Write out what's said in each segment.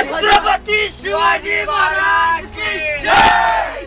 छत्रपती शिवाजी महाराज की जय।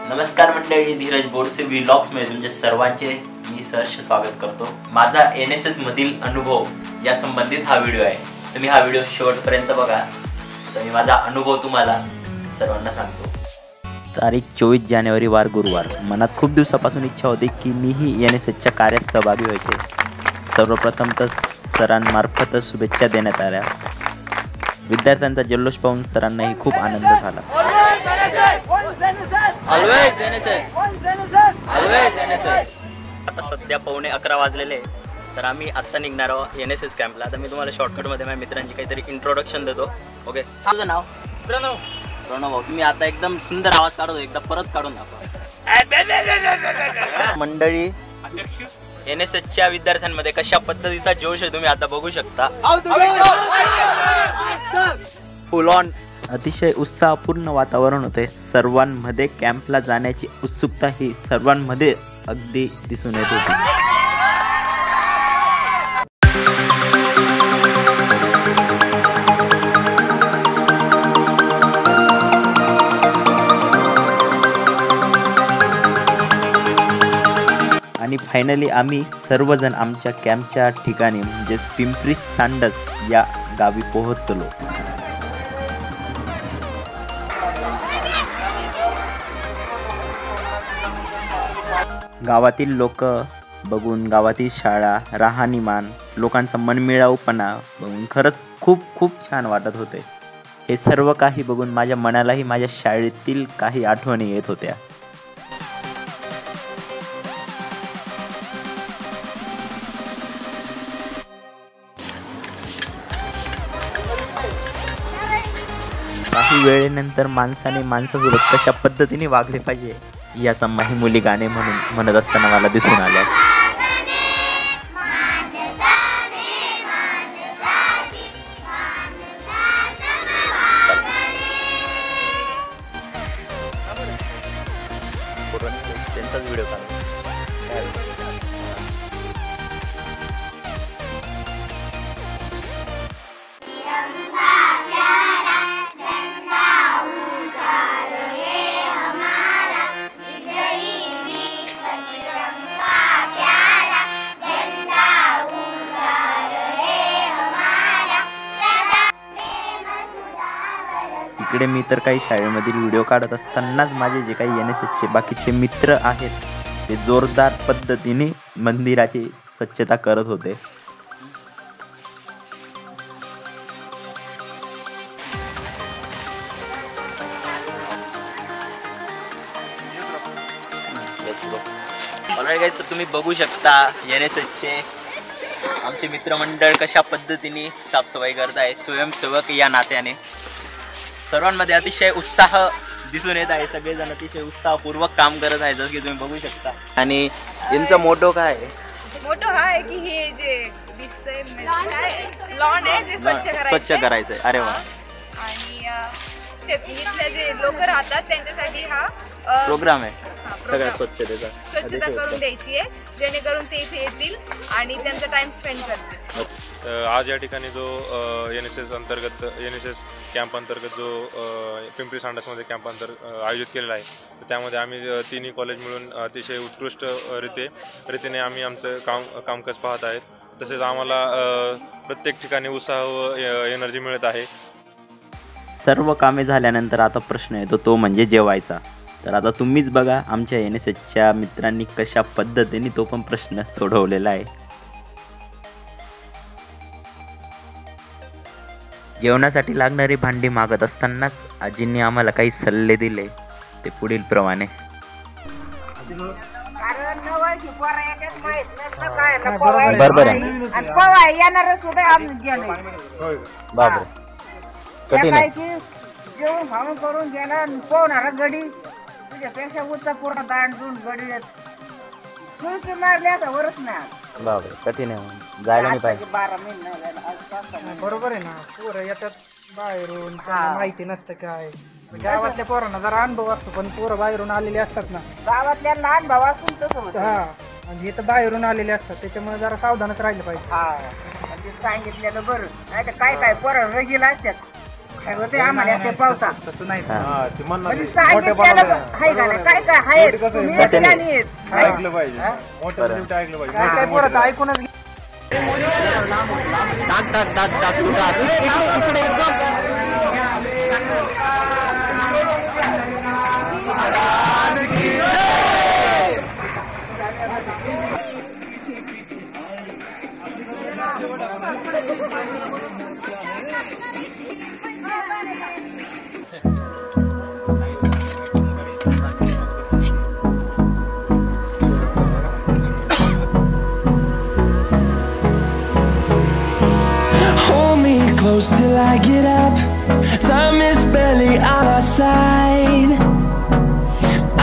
नमस्कार मंडळी, धीरज बोरसे व्लॉग्स मध्ये तुमचे सर्वांचे मी सहर्ष स्वागत करतो। माझा NSS मधील अनुभव या संबंधित हा व्हिडिओ आहे। तुम्ही हा व्हिडिओ शेवटपर्यंत बघा, तर मी माझा अनुभव तुम्हाला सर्वांना सांगतो। तारीख 24 जानेवारी वार गुरुवार। मनात खूप दिवसापासून इच्छा होती की मीही NSSच्या कार्यात सहभागी व्हायचे। सर्वप्रथम तर सरांमार्फत शुभेच्छा देण्यात आल्या। विद्यार्थ्यांचा जल्लोष पाहून सरांनाही खूप आनंद झाला। आता सध्या 11:15 वाजलेले, तर आम्ही आता निघणार आहोत NSS कॅम्पला। तर मी तुम्हाला शॉर्टकट मध्ये माझ्या मित्रांची काहीतरी इंट्रोडक्शन देतो। ओके, तुझं नाव? प्रणव। प्रणव भाऊ, तुम्ही आता एकदम सुंदर आवाज काढतो, एकदा परत काढून दाखवा। मंडळी, NSSच्या विद्यार्थ्यांमध्ये कशा पद्धतीचा जोश आहे तुम्ही आता बघू शकता। फुल ऑन अतिशय उत्साहपूर्ण वातावरण होते। सर्वांमध्ये कॅम्पला जाण्याची उत्सुकता ही सर्वांमध्ये अगदी दिसून येत होती। आणि फायनली आम्ही सर्वजण आमच्या कॅम्पच्या ठिकाणी म्हणजे पिंपरी सांडस या गावी पोहोचलो। गावातील लोक बघून, गावातील शाळा, राहणीमान, लोकांचा मनमिळाऊपणा बघून खरंच खूप खूप छान वाटत होते। हे सर्व काही बघून माझ्या मनालाही माझ्या शाळेतील काही आठवणी येत होत्या। काही वेळेनंतर माणसाने माणसासोबत कशा पद्धतीने वागले पाहिजे या संबंधी मुली गाणे म्हणत असताना मला दिसून आल्या। त्यांचाच व्हिडिओ काढ। इकडे मी तर काही शाळेमधील व्हिडिओ काढत असतानाच माझे जे काही NSSचे बाकीचे मित्र आहेत ते जोरदार पद्धतीने मंदिराची स्वच्छता करत होते। ऑलराईट गाईज, तर तुम्ही बघू शकता NSSचे आमचे मित्रमंडळ कशा पद्धतीने साफसफाई करत आहे। स्वयंसेवक या नात्याने सर्वांमध्ये अतिशय उत्साह दिसून येत आहे। सगळेजण अतिशय उत्साहपूर्वक काम करत आहेत, जसं की तुम्ही बघू शकता। आणि यांचा मोटो काय आहे? मोटो हा आहे की हे जे दिसतंय लॉन आहे ते स्वच्छ करायचं। अरे वा। आणि शेतीतले जे लोक राहतात त्यांच्यासाठी हा प्रोग्राम आहे सगळ्या स्वच्छता करून द्यायची आहे, जेणेकरून ते इथे येतील आणि त्यांचा टाइम स्पेंड करतील। आज या ठिकाणी जो NSS कॅम्प अंतर्गत जो पिंपरी सांडसमध्ये कॅम्प आयोजित केलेला आहे, तर त्यामध्ये आम्ही तिन्ही कॉलेज मिळून अतिशय उत्कृष्ट रीतीने आम्ही आमचं कामकाज पाहत आहेत। तसेच आम्हाला प्रत्येक ठिकाणी उत्साह व एनर्जी मिळत आहे। सर्व कामे झाल्यानंतर आता प्रश्न येतो तो म्हणजे जेवायचा। तर आता तुम्हीच बघा आमच्या NSSच्या मित्रांनी कशा पद्धतीने तो पण प्रश्न सोडवलेला आहे। जेवणासाठी लागणारी भांडी मागत असतानाच आजींनी आम्हाला काही सल्ले दिले, ते पुढील प्रमाणे. बरोबर आहे. कठीण आहे. जेवण खाऊन करून गेला पोहणारा गडी तुझ्यापेक्षा उच्च पूर्ण दांडून गडी सुळकी मारली आता वरच नाही. बापरे, कठीण आहे. जायला नाही पाहिजे. 12 महिने बरोबर आहे ना. पोरं येतात बाहेरून, त्यांना माहिती नसतं काय. गावातल्या पोरांना जरा अनुभव असतो, पण पोरं बाहेरून आलेले असतात ना. गावातल्या लहान भाव असून तसं होतं. हा, आणि इथं बाहेरून आलेले असतात, त्याच्यामुळे जरा सावधानच राहिलं पाहिजे. हा, म्हणजे सांगितलेलं बरं. नाही तर काय काय पोरं रगीला असतात. काय होते आम्हाला ते पावसा तसं नाही. म्हणजे सांगितलेलं आहे का नाही, काय काय आहे तुम्ही ऐकलं नाहीत. ऐकलं पाहिजे, मोठ्या ऐकलं पाहिजे. काय काय पोरं ऐकूनच close till I get up. Time is barely on our side.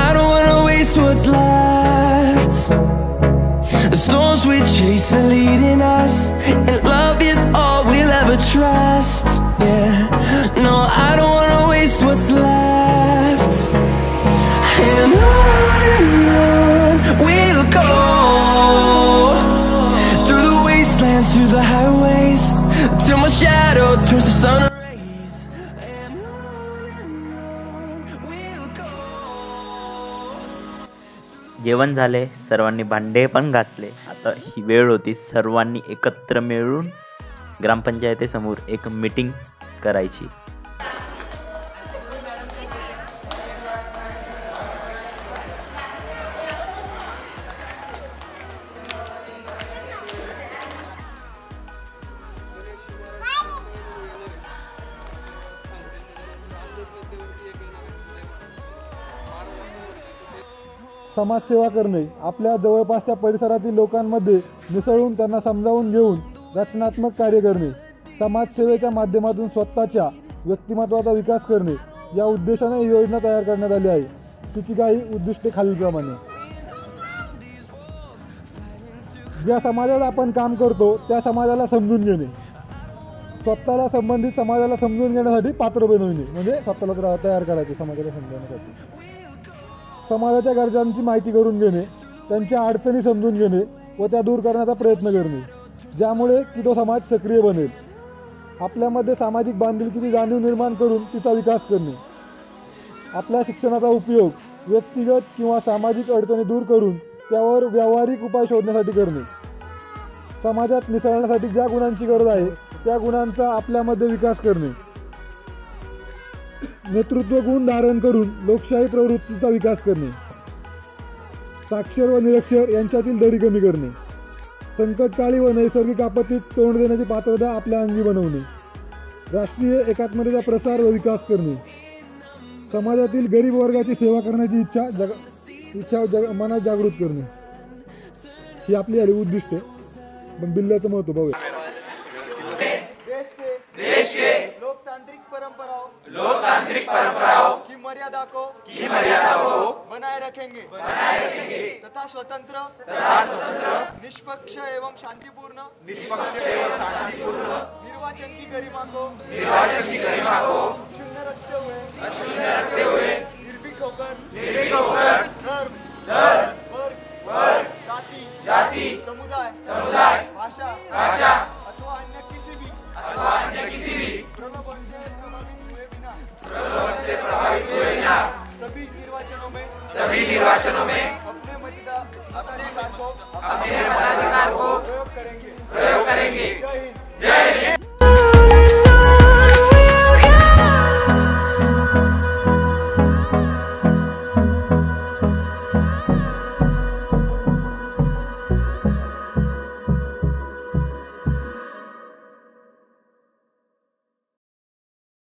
I don't wanna waste what's left. The storms we chase are leading us, and love is all we'll ever trust. Yeah, no, I don't wanna waste what's left. And on we'll go, through the wastelands, through the highways, till my shadow turns to sun rays. And on we'll go. जेवण झाले, सर्वांनी भांडे पण घासले. आता ही वेळ होती सर्वांनी एकत्र मिळून ग्रामपंचायतीसमोर एक मीटिंग करायची. समाजसेवा करणे, आपल्या जवळपासच्या परिसरातील लोकांमध्ये मिसळून त्यांना समजावून घेऊन रचनात्मक कार्य करणे, समाजसेवेच्या माध्यमातून स्वतःच्या व्यक्तिमत्वाचा विकास करणे या उद्देशाने ही योजना तयार करण्यात आली आहे. तिची काही उद्दिष्टे खालीलप्रमाणे. ज्या समाजात आपण काम करतो त्या समाजाला समजून घेणे, स्वतःला संबंधित समाजाला समजून घेण्यासाठी पात्र बनवणे, म्हणजे स्वतःला तयार करायचे समाजाला समजवण्यासाठी. समाजाच्या गरजांची माहिती करून घेणे, त्यांच्या अडचणी समजून घेणे व त्या दूर करण्याचा प्रयत्न करणे, ज्यामुळे की तो समाज सक्रिय बनेल. आपल्यामध्ये सामाजिक बांधिलकीची जाणीव निर्माण करून तिचा विकास करणे. आपल्या शिक्षणाचा उपयोग व्यक्तिगत किंवा सामाजिक अडचणी दूर करून त्यावर व्यावहारिक उपाय शोधण्यासाठी करणे. समाजात मिसळण्यासाठी ज्या गुणांची गरज आहे त्या गुणांचा आपल्यामध्ये विकास करणे. नेतृत्व गुण धारण करून लोकशाही प्रवृत्तीचा विकास करणे. साक्षर व निरक्षर यांच्यातील दरी कमी करणे. संकटकाळी व नैसर्गिक आपत्तीत तोंड देण्याची पात्रता आपल्या अंगी बनवणे. राष्ट्रीय एकात्मतेचा प्रसार व विकास करणे. समाजातील गरीब वर्गाची सेवा करण्याची इच्छा मनात जागृत करणे. ही आपली आली उद्दिष्टे. पण बिल्ल्याचं महत्व बघूया. देश के लोकतांत्रिक परंपराओं की मर्यादा को बनाए रखेंगे तथा स्वतंत्र निष्पक्ष एवं शांतिपूर्ण निर्वाचन की गरिमा को क्षुण्ण रखते हुए निर्भीक होकर धर्म वर्ग जाति समुदाय भाषा अथवा अन्य किसी भी प्रलोभन से प्रभावित हुए बिना सभी निर्वाचनों में अपने मताधिकार को प्रयोग करेंगे. जय हिंद.